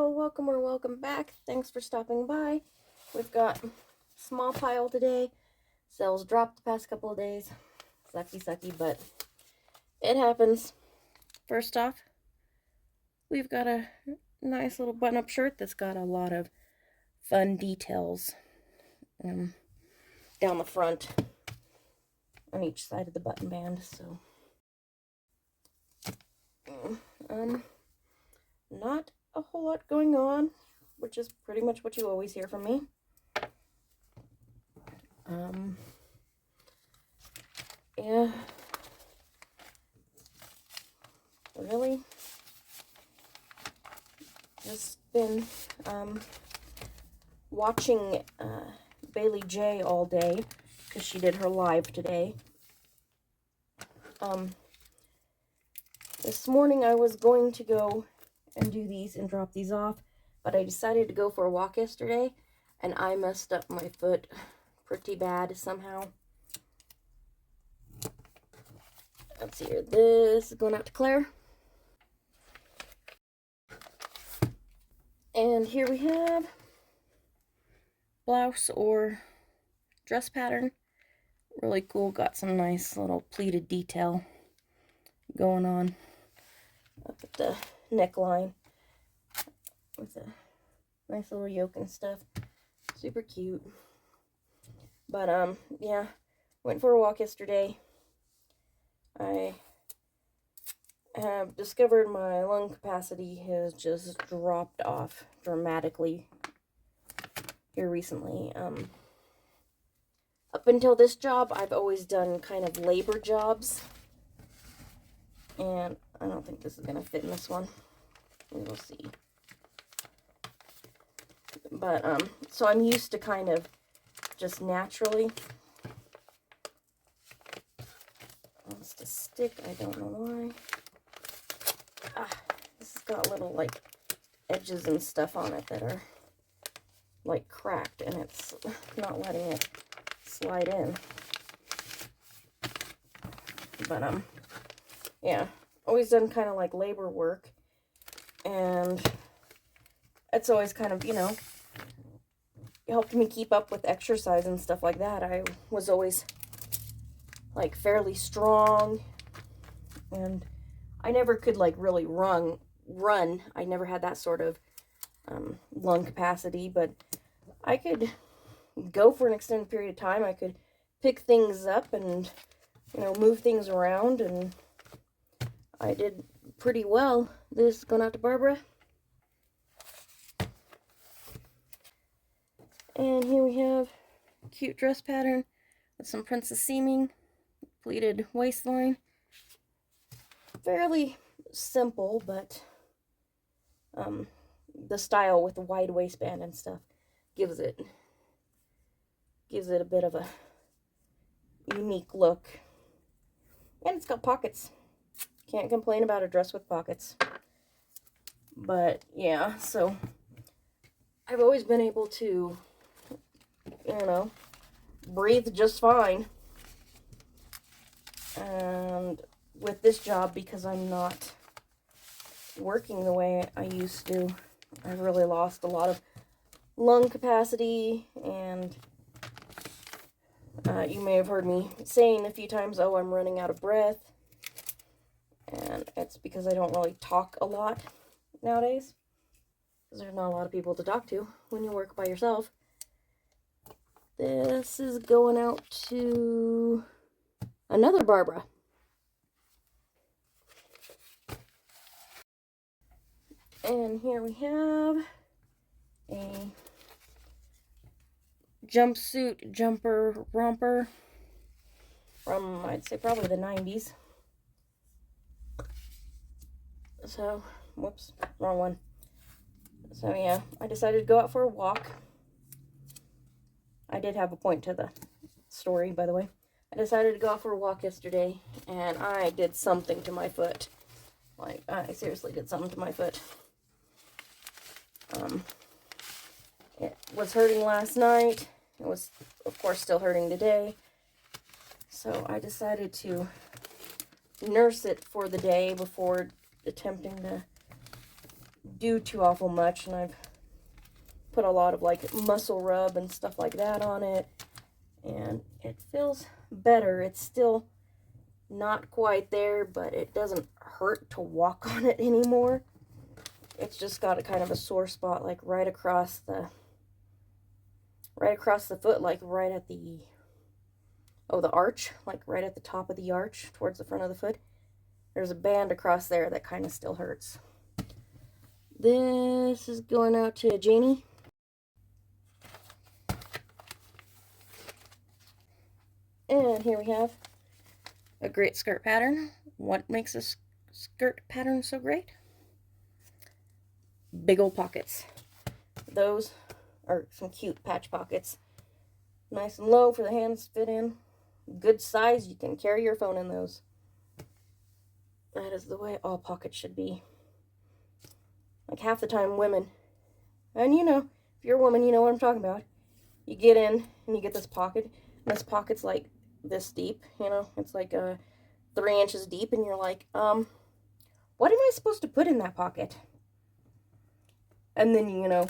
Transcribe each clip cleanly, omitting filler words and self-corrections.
Hello, welcome or welcome back. Thanks for stopping by. We've got a small pile today. Sales dropped the past couple of days. Sucky, but it happens. First off, we've got a nice little button-up shirt that's got a lot of fun details down the front on each side of the button band. So, not a whole lot going on, which is pretty much what you always hear from me. Yeah, really, just been watching Bailey J all day because she did her live today. This morning I was going to go and do these and drop these off, but I decided to go for a walk yesterday, and I messed up my foot pretty bad somehow. Let's see here. This is going out to Claire. And here we have blouse or dress pattern. Really cool. Got some nice little pleated detail going on up at the neckline with a nice little yoke and stuff. Super cute. But yeah, went for a walk yesterday. I have discovered my lung capacity has just dropped off dramatically here recently. Up until this job, I've always done kind of labor jobs, and I don't think this is going to fit in this one. We'll see. But, so I'm used to kind of just naturally. Wants to stick, I don't know why. This has got little, like, edges and stuff on it that are, like, cracked, and it's not letting it slide in. But, yeah, always done kind of like labor work, and it's always kind of, you know, helped me keep up with exercise and stuff like that. I was always, like, fairly strong, and I never could, like, really run. I never had that sort of lung capacity, but I could go for an extended period of time. I could pick things up and, you know, move things around, and I did pretty well. This is going out to Barbara. And here we have a cute dress pattern with some princess seaming, pleated waistline. Fairly simple, but the style with the wide waistband and stuff gives it a bit of a unique look. And it's got pockets. Can't complain about a dress with pockets. But yeah, so I've always been able to, you know, breathe just fine. And with this job, because I'm not working the way I used to, I've really lost a lot of lung capacity, and you may have heard me saying a few times, oh, I'm running out of breath, and it's because I don't really talk a lot nowadays, because there's not a lot of people to talk to when you work by yourself. This is going out to another Barbara. And here we have a jumpsuit jumper romper from, I'd say, probably the 90s. So, whoops, wrong one. So yeah, I decided to go out for a walk. I did have a point to the story, by the way. I decided to go out for a walk yesterday, and I did something to my foot. Like, I seriously did something to my foot. It was hurting last night. It was, of course, still hurting today. So I decided to nurse it for the day before attempting to do too awful much, and I've put a lot of like muscle rub and stuff like that on it, and it feels better. It's still not quite there, but it doesn't hurt to walk on it anymore. It's just got a kind of a sore spot, like right across the foot, like right at the arch, like right at the top of the arch towards the front of the foot. There's a band across there that kind of still hurts. This is going out to Janie. And here we have a great skirt pattern. What makes this skirt pattern so great? Big old pockets. Those are some cute patch pockets. Nice and low for the hands to fit in. Good size. You can carry your phone in those. That is the way all pockets should be. Like half the time women, and you know, if you're a woman, you know what I'm talking about. You get in and you get this pocket, and this pocket's like this deep, you know, it's like 3 inches deep, and you're like, what am I supposed to put in that pocket? And then, you know,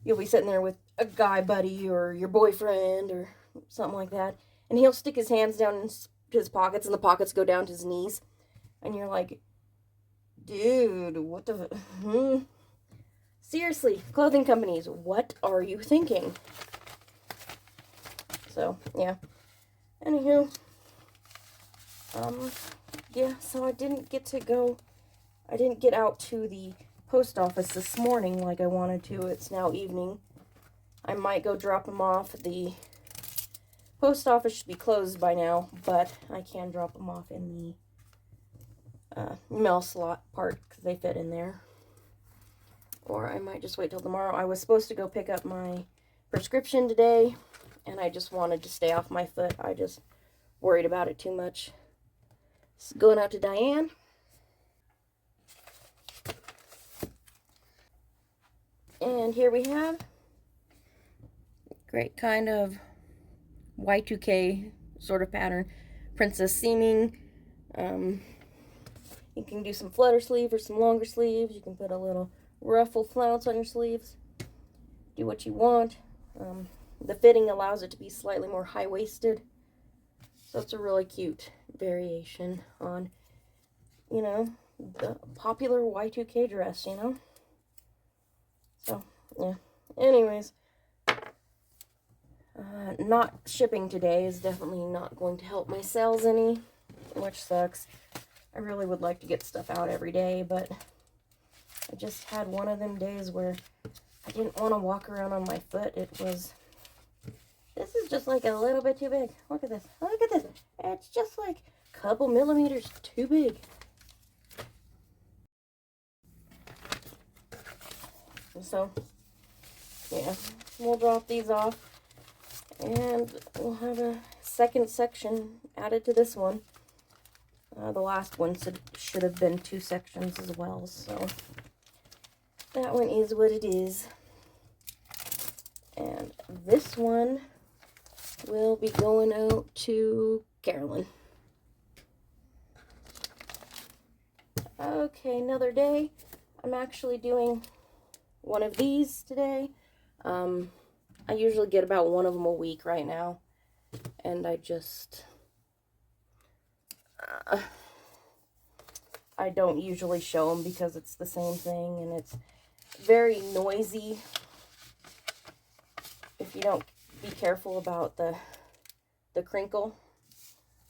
you'll be sitting there with a guy buddy or your boyfriend or something like that, and he'll stick his hands down into his pockets, and the pockets go down to his knees, and you're like, dude, what the... Seriously, clothing companies, what are you thinking? So, yeah. Anywho, yeah, so I didn't get out to the post office this morning like I wanted to. It's now evening. I might go drop them off. The post office should be closed by now, but I can drop them off in the mail slot part because they fit in there. Or I might just wait till tomorrow. I was supposed to go pick up my prescription today, and I just wanted to stay off my foot. I just worried about it too much. It's going out to Diane. And here we have great kind of Y2K sort of pattern. Princess seaming. You can do some flutter sleeve or some longer sleeves. You can put a little ruffle flounce on your sleeves. Do what you want. The fitting allows it to be slightly more high-waisted. So it's a really cute variation on, you know, the popular Y2K dress, you know. So, yeah. Anyways, not shipping today is definitely not going to help my sales any, which sucks. I really would like to get stuff out every day, but I just had one of them days where I didn't want to walk around on my foot. This is just like a little bit too big. Look at this. Look at this. It's just like a couple millimeters too big. So, yeah, we'll drop these off, and we'll have a second section added to this one. The last one should have been 2 sections as well, so that one is what it is. And this one will be going out to Carolyn. Okay, another day. I'm actually doing one of these today. I usually get about one of them a week right now, and I don't usually show them because it's the same thing, and it's very noisy if you don't be careful about the crinkle.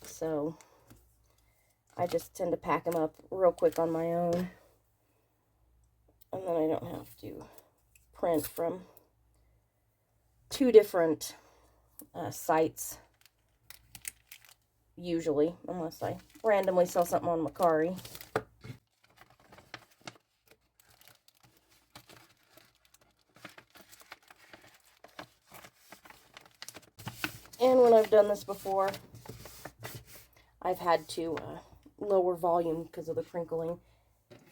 So I just tend to pack them up real quick on my own, and then I don't have to print from 2 different sites usually, unless I randomly sell something on Mercari. And when I've done this before, I've had to lower volume because of the crinkling.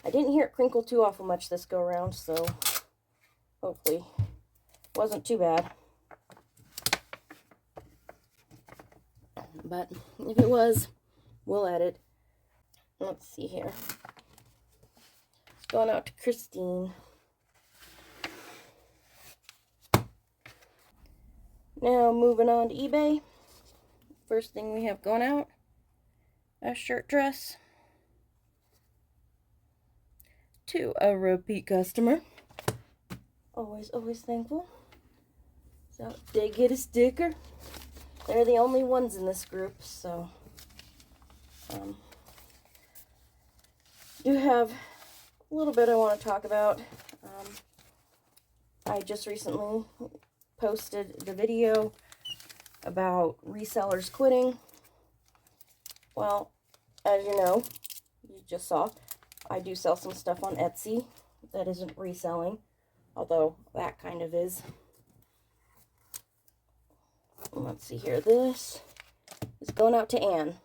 I didn't hear it crinkle too awful much this go around, so hopefully it wasn't too bad. But if it was, we'll edit. Let's see here. Going out to Christine. Now moving on to eBay. First thing we have going out, a shirt dress to a repeat customer. Always thankful. So they get a sticker. They're the only ones in this group, so do have a little bit I want to talk about. I just recently posted the video about resellers quitting. Well, as you know, you just saw, I do sell some stuff on Etsy that isn't reselling, although that kind of is. Let's see here. This is going out to Anne.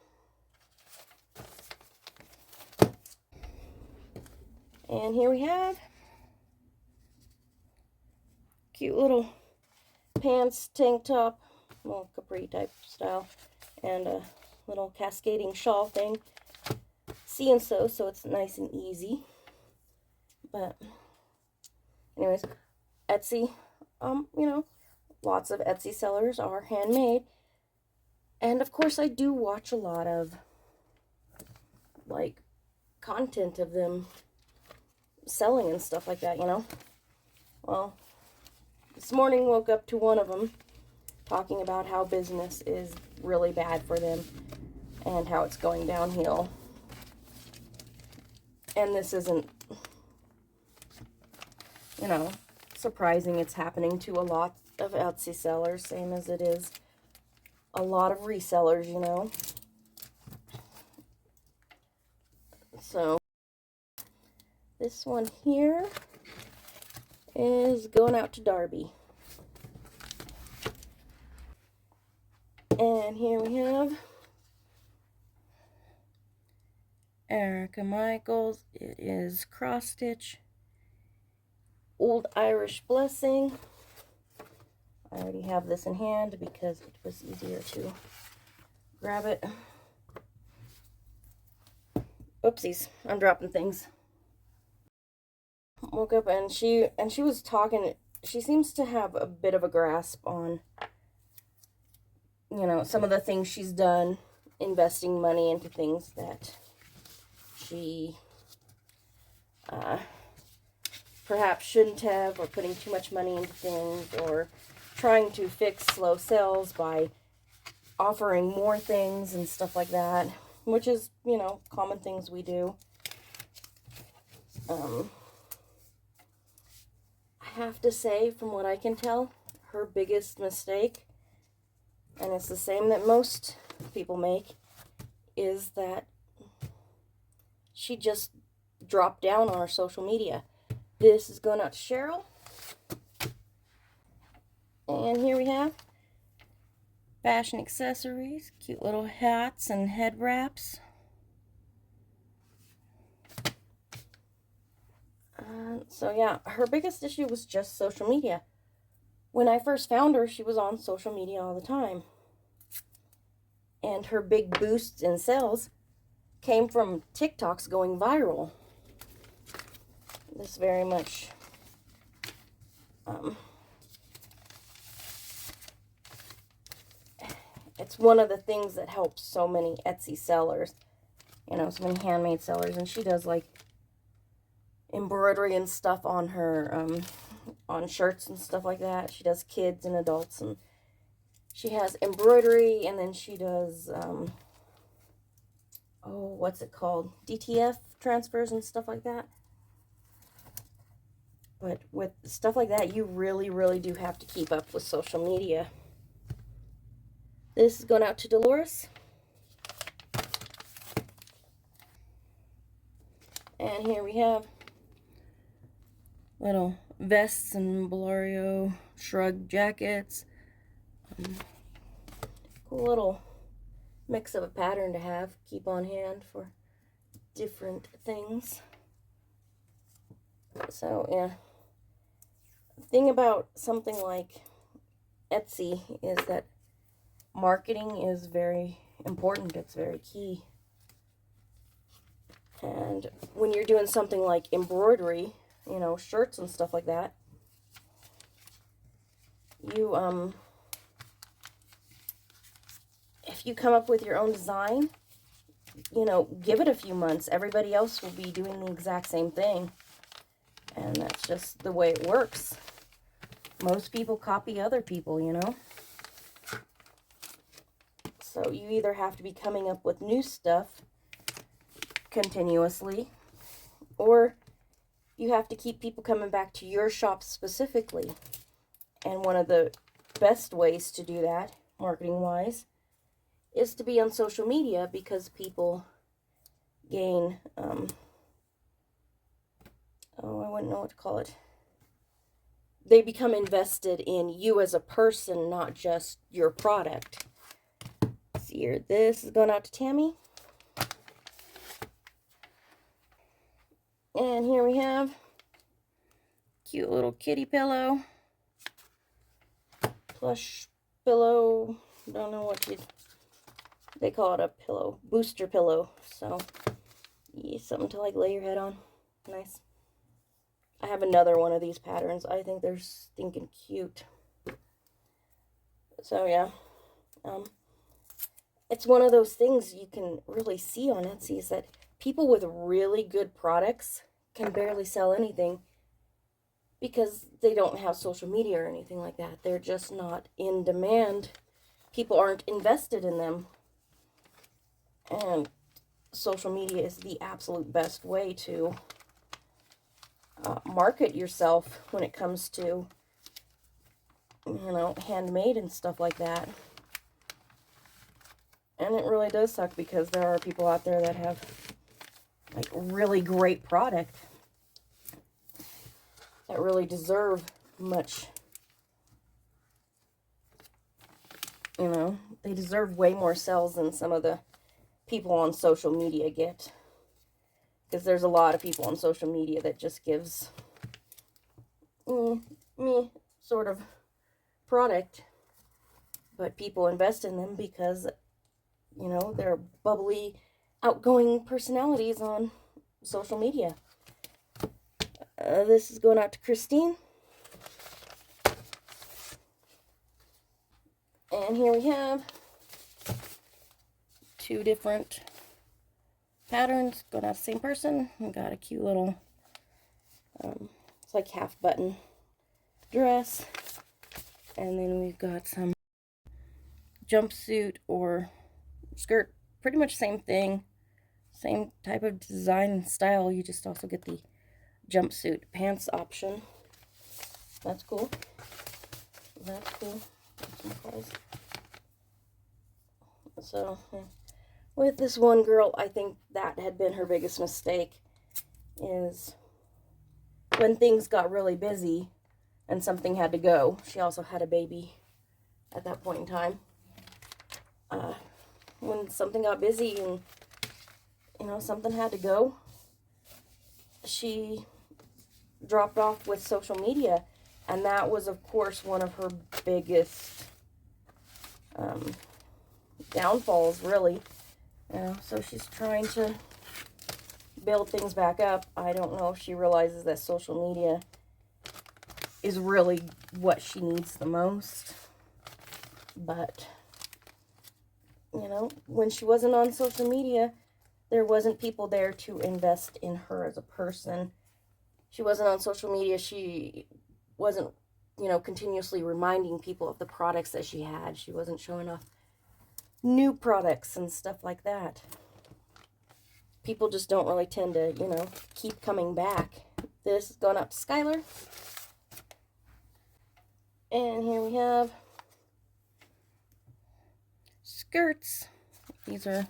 And here we have cute little pants, tank top, well, capri type style, and a little cascading shawl thing. See and sew, so it's nice and easy. But anyways, Etsy, you know, lots of Etsy sellers are handmade. And of course I do watch a lot of like content of them selling and stuff like that, you know. Well, this morning woke up to one of them talking about how business is really bad for them and how it's going downhill. And this isn't, you know, surprising. It's happening to a lot of Etsy sellers, same as it is a lot of resellers, you know. So this one here is going out to Darby. And here we have Erica Michaels. It is cross stitch. Old Irish Blessing. I already have this in hand because it was easier to grab it. Oopsies, I'm dropping things. Woke up and she was talking. She seems to have a bit of a grasp on, you know, some of the things she's done, investing money into things that she perhaps shouldn't have, or putting too much money into things, or trying to fix slow sales by offering more things and stuff like that, which is, you know, common things we do. I have to say, from what I can tell, her biggest mistake, and it's the same that most people make, is that she just dropped down on her social media. This is going out to Cheryl. And here we have fashion accessories, cute little hats and head wraps. So yeah, her biggest issue was just social media. When I first found her, she was on social media all the time. And her big boosts in sales came from TikToks going viral. This very much it's one of the things that helps so many Etsy sellers, you know, so many handmade sellers. And she does like embroidery and stuff on her on shirts and stuff like that. She does kids and adults, and she has embroidery, and then she does what's it called, DTF transfers and stuff like that. But with stuff like that, you really do have to keep up with social media. This is going out to Dolores. And here we have little vests and Bellario shrug jackets. Cool little mix of a pattern to have, keep on hand for different things. So yeah, the thing about something like Etsy is that marketing is very important. It's very key. And when you're doing something like embroidery, you know, shirts and stuff like that, you, if you come up with your own design, you know, give it a few months. Everybody else will be doing the exact same thing. And that's just the way it works. Most people copy other people, you know. So you either have to be coming up with new stuff continuously, or you have to keep people coming back to your shop specifically. And one of the best ways to do that, marketing-wise, is to be on social media, because people gain, I wouldn't know what to call it. They become invested in you as a person, not just your product. Let's see here, this is going out to Tammy. And here we have cute little kitty pillow. Plush pillow. Don't know what they call it, a pillow. Booster pillow. So, yeah, something to like lay your head on. Nice. I have another one of these patterns. I think they're stinking cute. So, yeah. It's one of those things you can really see on Etsy, is that people with really good products can barely sell anything because they don't have social media or anything like that. They're just not in demand. People aren't invested in them. And social media is the absolute best way to market yourself when it comes to, you know, handmade and stuff like that. And it really does suck, because there are people out there that have like really great product that really deserve much, you know, they deserve way more sales than some of the people on social media get. Because there's a lot of people on social media that just gives me sort of product, but people invest in them because, you know, they're bubbly, outgoing personalities on social media. This is going out to Christine. And here we have two different patterns going out to the same person. We got a cute little, it's like half button dress. And then we've got some jumpsuit or skirt, pretty much same thing, same type of design and style. You just also get the jumpsuit pants option. That's cool. That's cool. So, with this one girl, I think that had been her biggest mistake, is when things got really busy and something had to go. She also had a baby at that point in time. When something got busy and, you know, something had to go, she dropped off with social media, and that was, of course, one of her biggest downfalls, really. You know, so she's trying to build things back up. I don't know if she realizes that social media is really what she needs the most, but, you know, when she wasn't on social media, there wasn't people there to invest in her as a person. She wasn't on social media. She wasn't, you know, continuously reminding people of the products that she had. She wasn't showing off new products and stuff like that. People just don't really tend to, you know, keep coming back. This is going up to Skylar. And here we have skirts. These are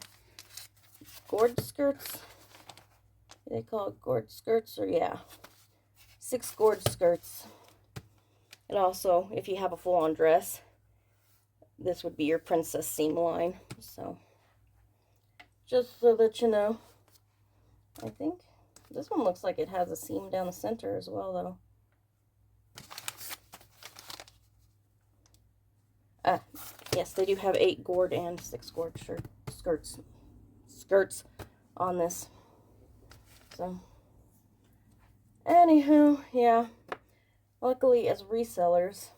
gourd skirts. They call it gourd skirts, or yeah, 6 gourd skirts. And also, if you have a full-on dress, this would be your princess seam line. So, just so that you know. I think this one looks like it has a seam down the center as well, though. Yes, they do have 8 gourd and 6 gourd skirts on this. So, anywho, yeah. Luckily, as resellers,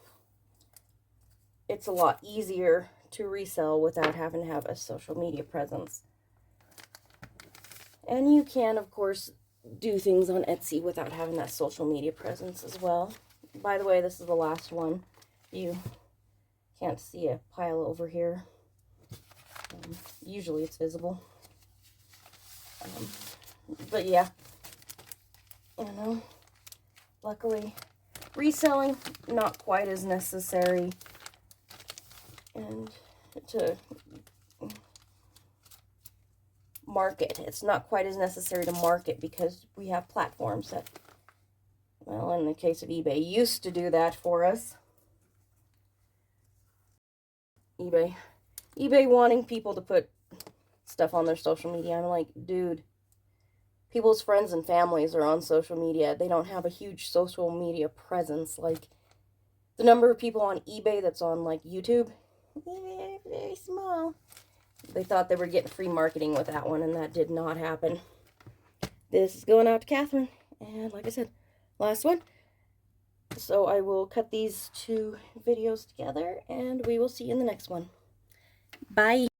it's a lot easier to resell without having to have a social media presence. And you can, of course, do things on Etsy without having that social media presence as well. By the way, this is the last one. You can't see a pile over here. Usually it's visible. But yeah, you know, luckily reselling, not quite as necessary. And to market, it's not quite as necessary to market because we have platforms that, well, in the case of eBay, used to do that for us. eBay wanting people to put stuff on their social media. I'm like, dude, people's friends and families are on social media. They don't have a huge social media presence. Like, the number of people on eBay that's on, like, YouTube, very small. They thought they were getting free marketing with that one, and that did not happen. This is going out to Catherine, and like I said, last one. So I will cut these 2 videos together, and we will see you in the next one. Bye.